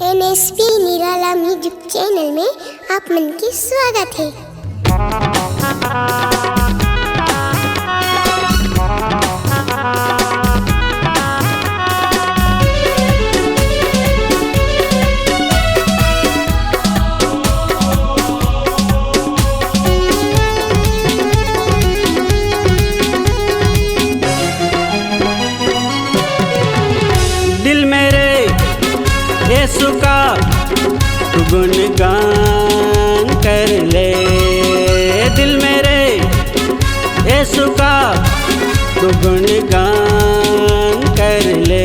NSP निराला music channel में आप मन की स्वागत है। दिल मेरे यीशु का तू गुणगान कर ले। दिल मेरे यीशु का तू गुणगान कर ले।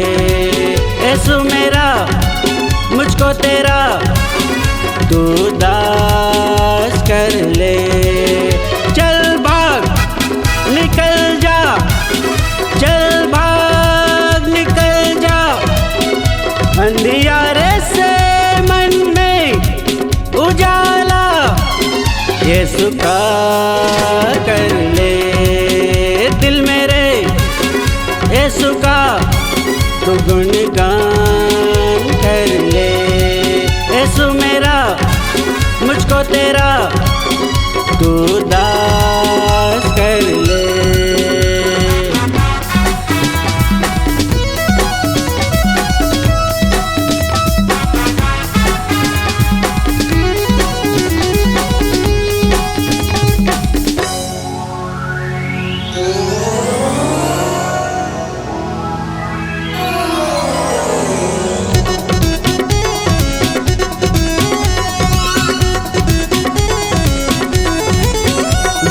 यीशु मेरा मुझको तेरा तू दास कर ले। चल भाग निकल जा, चल भाग निकल जा, अंधियारे से मन में उजाला यीशु का कर ले। दिल मेरे यीशु का तू गुणगान कर ले। यीशु मेरा मुझको तेरा तू दास कर ले।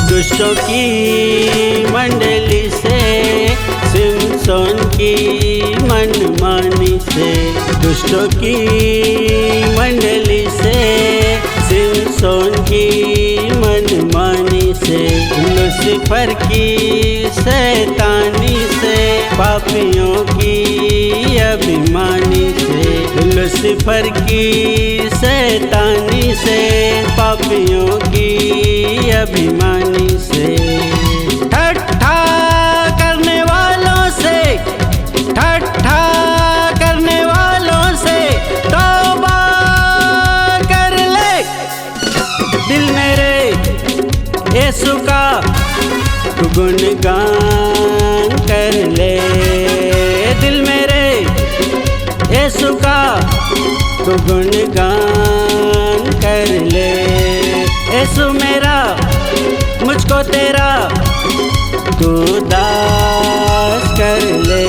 दुष्टों की मंडली से, सिमसोन की मनमानी से। दुष्टों की मंडली से, सिमसोन की मनमानी से। लूसीफर की शैतानी से, पापियों की अभिमानी से। लूसीफर की शैतानी से, पापियों की अभिमानी से। ठट्ठा करने वालों से, ठट्ठा करने वालों से तौबा कर ले। दिल मेरे यीशु का तू गुणगान कर ले। दिल मेरे यीशु का तू गुणगान कर ले। यीशु मेरा मुझको तेरा तू दास कर ले।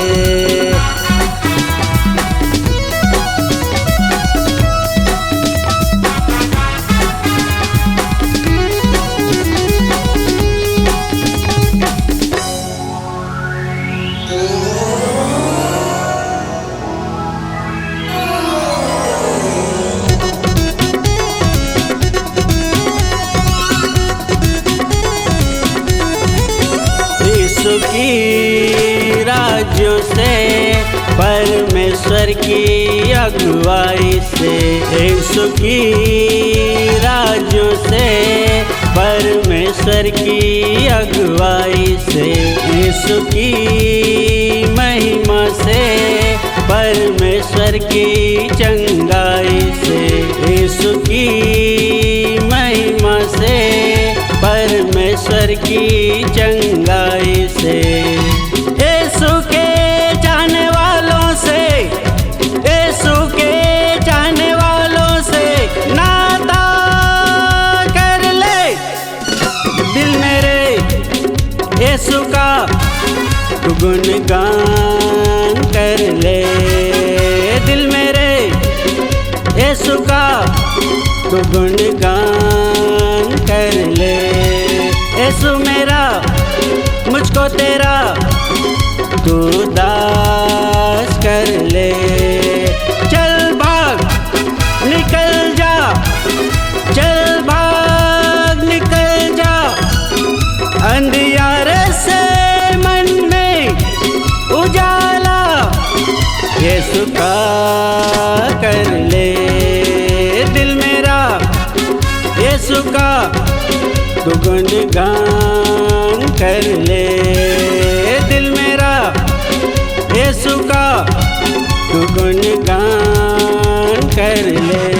यीशु की राज्यों से, परमेश्वर की अगुवाई से। यीशु की राज्यों से, परमेश्वर की अगुवाई से। यीशु की महिमा से, परमेश्वर की चंगाई से। यीशु की महिमा से, परमेश्वर की चंगाई से। यीशु के चाहने वालों से, यीशु के चाहने वालों से नाता कर ले। दिल मेरे यीशु का तू गुणगान कर ले। दिल मेरे यीशु का तू गुणगान कर ले। यीशु मेरा मुझको तेरा तू दास कर ले। चल भाग निकल जा, चल भाग निकल जा, अंधियारे से मन में उजाला यीशु का कर ले। दिल मेरा यीशु का तू गुणगान कर ले। दिल मेरा यीशु का तू गुणगान कर ले।